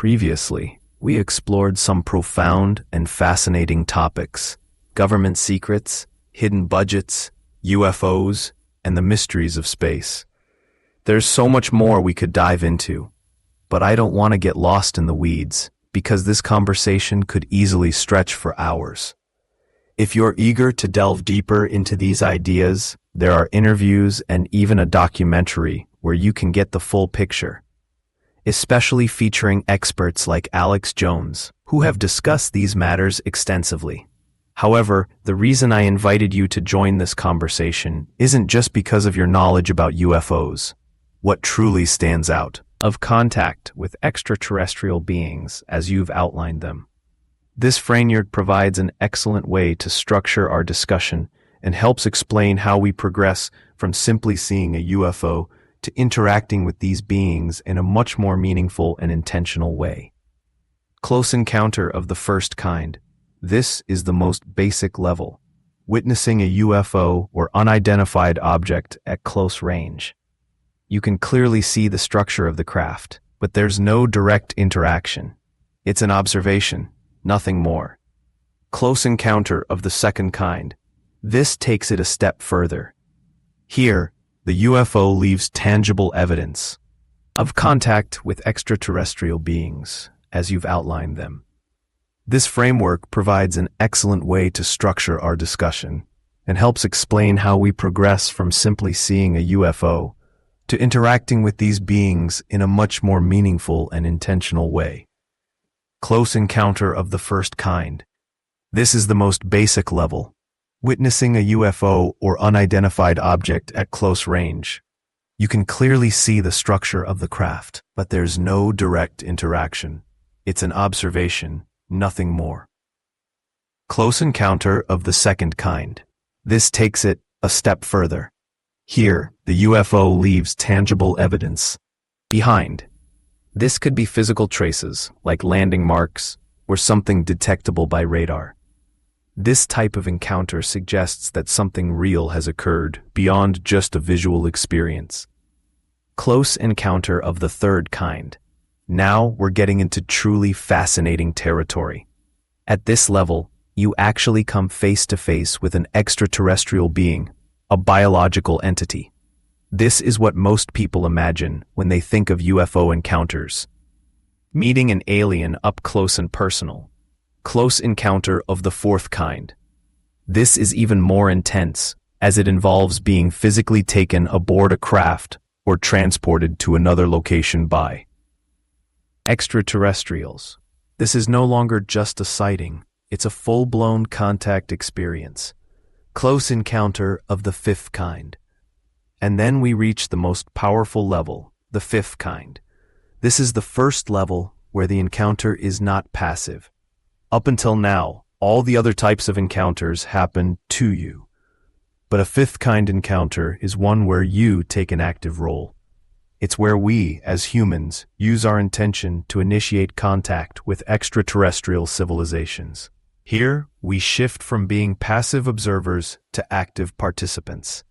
Previously, we explored some profound and fascinating topics: government secrets, hidden budgets, UFOs, and the mysteries of space. There's so much more we could dive into, but I don't want to get lost in the weeds, because this conversation could easily stretch for hours. If you're eager to delve deeper into these ideas, there are interviews and even a documentary where you can get the full picture, especially featuring experts like Alex Jones, who have discussed these matters extensively. However, the reason I invited you to join this conversation isn't just because of your knowledge about UFOs. What truly stands out of contact with extraterrestrial beings as you've outlined them. This framework provides an excellent way to structure our discussion and helps explain how we progress from simply seeing a UFO to interacting with these beings in a much more meaningful and intentional way. Close encounter of the first kind. This is the most basic level, witnessing a UFO or unidentified object at close range. You can clearly see the structure of the craft, but there's no direct interaction. It's an observation, nothing more. Close encounter of the second kind. This takes it a step further. Here, the UFO leaves tangible evidence of contact with extraterrestrial beings, as you've outlined them. This framework provides an excellent way to structure our discussion and helps explain how we progress from simply seeing a UFO to interacting with these beings in a much more meaningful and intentional way. Close encounter of the first kind. This is the most basic level, witnessing a UFO or unidentified object at close range. You can clearly see the structure of the craft, but there's no direct interaction. It's an observation, nothing more. Close encounter of the second kind. This takes it a step further. Here, the UFO leaves tangible evidence behind. This could be physical traces, like landing marks, or something detectable by radar. This type of encounter suggests that something real has occurred beyond just a visual experience. Close encounter of the third kind. Now we're getting into truly fascinating territory. At this level, you actually come face to face with an extraterrestrial being, a biological entity. This is what most people imagine when they think of UFO encounters. Meeting an alien up close and personal. Close encounter of the fourth kind. This is even more intense, as it involves being physically taken aboard a craft or transported to another location by extraterrestrials. This is no longer just a sighting, it's a full-blown contact experience. Close encounter of the fifth kind. And then we reach the most powerful level, the fifth kind. This is the first level where the encounter is not passive. Up until now, all the other types of encounters happen to you. But a fifth kind encounter is one where you take an active role. It's where we, as humans, use our intention to initiate contact with extraterrestrial civilizations. Here, we shift from being passive observers to active participants.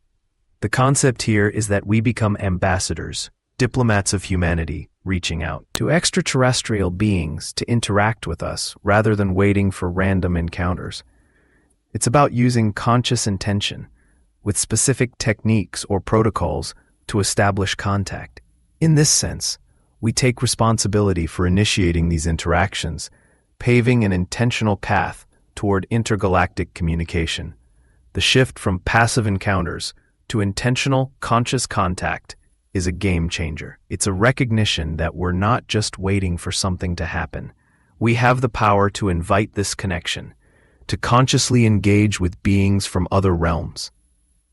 The concept here is that we become ambassadors, diplomats of humanity, reaching out to extraterrestrial beings to interact with us rather than waiting for random encounters. It's about using conscious intention, with specific techniques or protocols to establish contact. In this sense, we take responsibility for initiating these interactions, paving an intentional path toward intergalactic communication. The shift from passive encounters to intentional, conscious contact is a game changer. It's a recognition that we're not just waiting for something to happen. We have the power to invite this connection, to consciously engage with beings from other realms.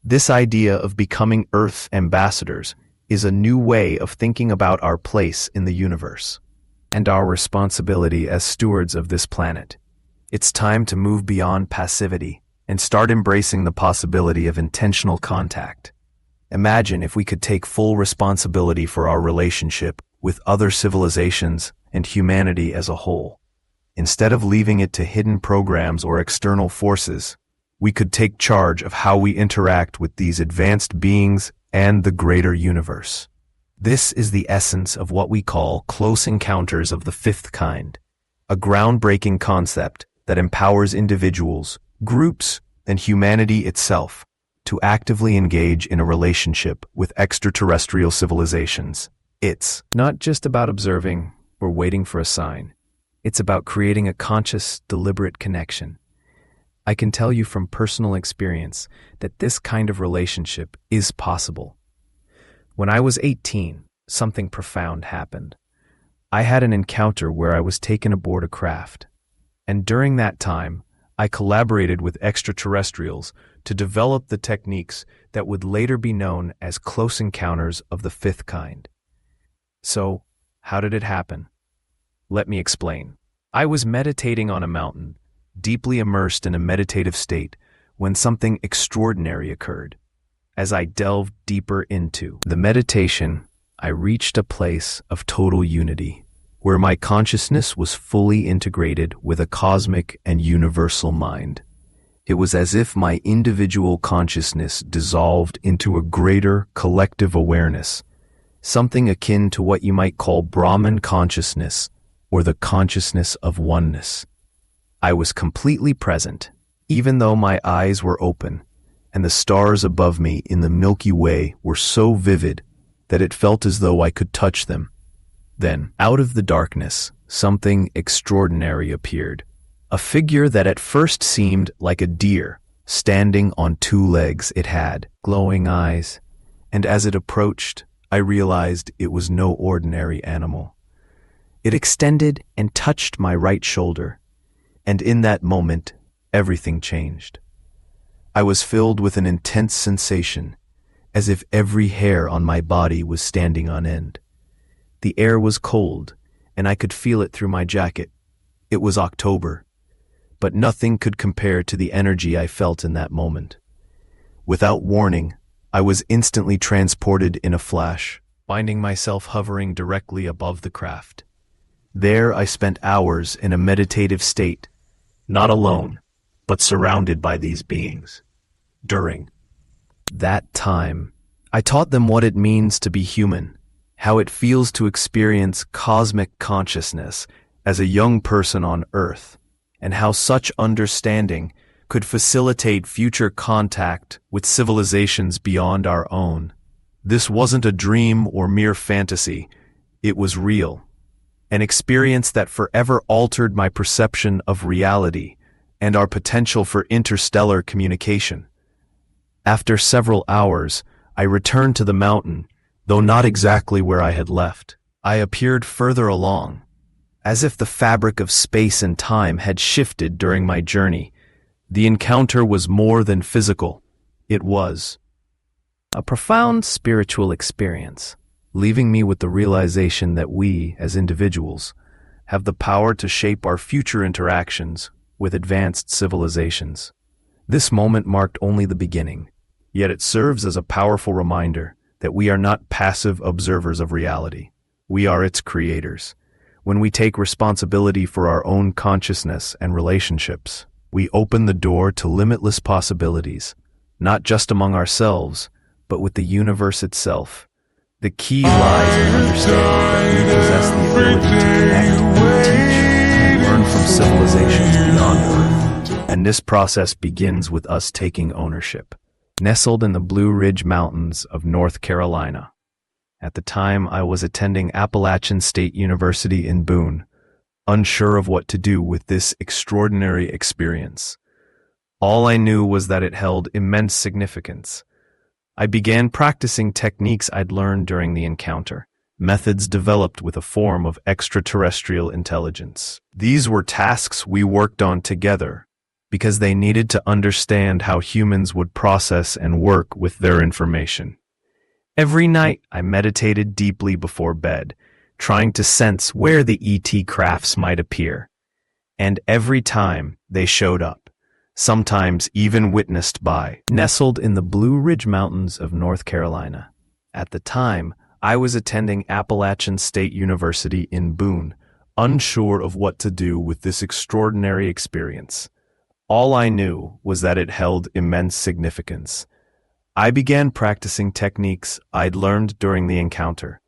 This idea of becoming Earth ambassadors is a new way of thinking about our place in the universe and our responsibility as stewards of this planet. It's time to move beyond passivity and start embracing the possibility of intentional contact. Imagine if we could take full responsibility for our relationship with other civilizations and humanity as a whole. Instead of leaving it to hidden programs or external forces, we could take charge of how we interact with these advanced beings and the greater universe. This is the essence of what we call close encounters of the fifth kind, a groundbreaking concept that empowers individuals, groups, and humanity itself to actively engage in a relationship with extraterrestrial civilizations. It's not just about observing or waiting for a sign. It's about creating a conscious, deliberate connection. I can tell you from personal experience that this kind of relationship is possible. When I was 18, something profound happened. I had an encounter where I was taken aboard a craft, and during that time, I collaborated with extraterrestrials to develop the techniques that would later be known as close encounters of the fifth kind. So, how did it happen? Let me explain. I was meditating on a mountain, deeply immersed in a meditative state, when something extraordinary occurred. As I delved deeper into the meditation, I reached a place of total unity, where my consciousness was fully integrated with a cosmic and universal mind. It was as if my individual consciousness dissolved into a greater collective awareness, something akin to what you might call Brahman consciousness, or the consciousness of oneness. I was completely present, even though my eyes were open, and the stars above me in the Milky Way were so vivid that it felt as though I could touch them. Then, out of the darkness, something extraordinary appeared. A figure that at first seemed like a deer, standing on two legs. It had glowing eyes, and as it approached, I realized it was no ordinary animal. It extended and touched my right shoulder, and in that moment, everything changed. I was filled with an intense sensation, as if every hair on my body was standing on end. The air was cold, and I could feel it through my jacket. It was October, but nothing could compare to the energy I felt in that moment. Without warning, I was instantly transported in a flash, finding myself hovering directly above the craft. There I spent hours in a meditative state, not alone, but surrounded by these beings. During that time, I taught them what it means to be human, how it feels to experience cosmic consciousness as a young person on Earth, and how such understanding could facilitate future contact with civilizations beyond our own. This wasn't a dream or mere fantasy, it was real. An experience that forever altered my perception of reality and our potential for interstellar communication. After several hours, I returned to the mountain, though not exactly where I had left. I appeared further along, as if the fabric of space and time had shifted during my journey. The encounter was more than physical. It was a profound spiritual experience, leaving me with the realization that we, as individuals, have the power to shape our future interactions with advanced civilizations. This moment marked only the beginning, yet it serves as a powerful reminder that we are not passive observers of reality. We are its creators. When we take responsibility for our own consciousness and relationships, we open the door to limitless possibilities, not just among ourselves, but with the universe itself. The key lies in understanding that we possess the ability to connect, teach, and learn from civilizations beyond Earth. And this process begins with us taking ownership. Nestled in the Blue Ridge Mountains of North Carolina. At the time, I was attending Appalachian State University in Boone, unsure of what to do with this extraordinary experience. All I knew was that it held immense significance. I began practicing techniques I'd learned during the encounter, methods developed with a form of extraterrestrial intelligence. These were tasks we worked on together, because they needed to understand how humans would process and work with their information. Every night, I meditated deeply before bed, trying to sense where the ET crafts might appear. And every time, they showed up, sometimes even witnessed by. Nestled in the Blue Ridge Mountains of North Carolina. At the time, I was attending Appalachian State University in Boone, unsure of what to do with this extraordinary experience. All I knew was that it held immense significance. I began practicing techniques I'd learned during the encounter,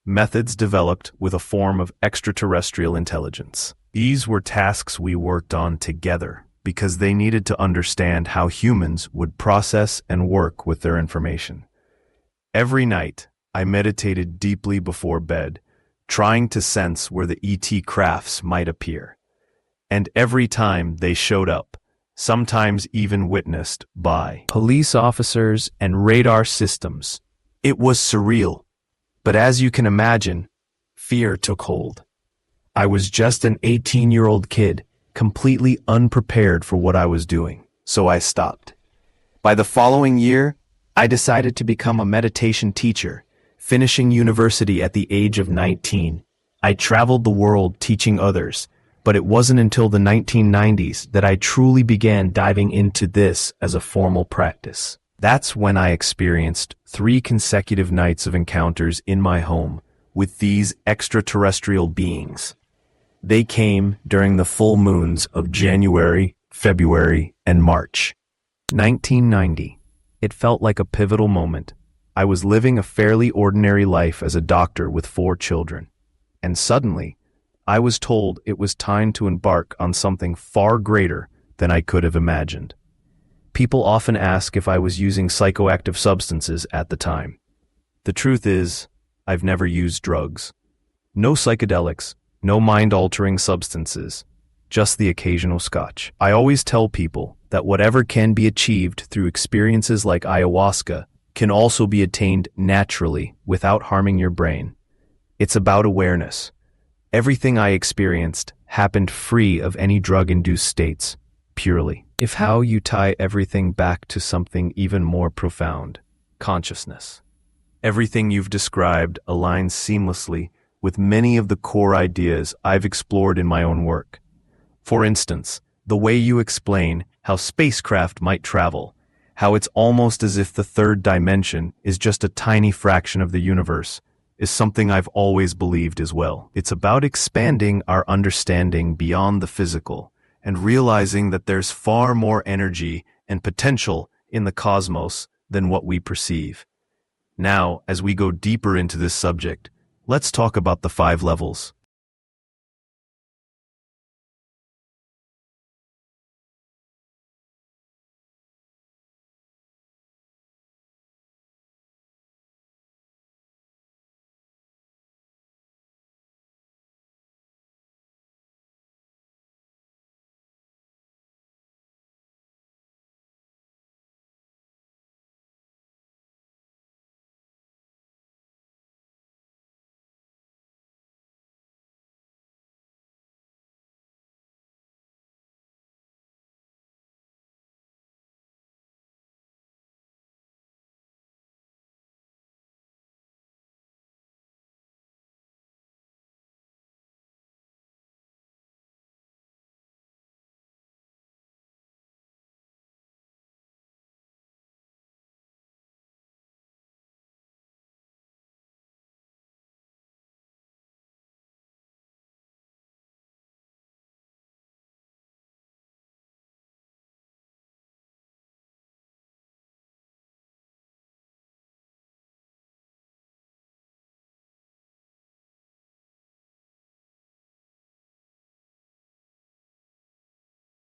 methods developed with a form of extraterrestrial intelligence. These were tasks we worked on together because they needed to understand how humans would process and work with their information. Every night, I meditated deeply before bed, trying to sense where the ET crafts might appear. And every time they showed up, sometimes even witnessed by police officers and radar systems, it was surreal. But as you can imagine, fear took hold. I was just an 18-year-old kid, completely unprepared for what I was doing, so I stopped. By the following year, I decided to become a meditation teacher, finishing university at the age of 19. I traveled the world teaching others, but it wasn't until the 1990s that I truly began diving into this as a formal practice. That's when I experienced 3 consecutive nights of encounters in my home with these extraterrestrial beings. They came during the full moons of January, February, and March. 1990. It felt like a pivotal moment. I was living a fairly ordinary life as a doctor with 4 children. And suddenly, I was told it was time to embark on something far greater than I could have imagined. People often ask if I was using psychoactive substances at the time. The truth is, I've never used drugs. No psychedelics, no mind-altering substances, just the occasional scotch. I always tell people that whatever can be achieved through experiences like ayahuasca can also be attained naturally without harming your brain. It's about awareness. Everything I experienced happened free of any drug-induced states, purely. If how you tie everything back to something even more profound, consciousness. Everything you've described aligns seamlessly with many of the core ideas I've explored in my own work. For instance, the way you explain how spacecraft might travel, how it's almost as if the third dimension is just a tiny fraction of the universe, is something I've always believed as well. It's about expanding our understanding beyond the physical and realizing that there's far more energy and potential in the cosmos than what we perceive. Now, as we go deeper into this subject, let's talk about the 5 levels.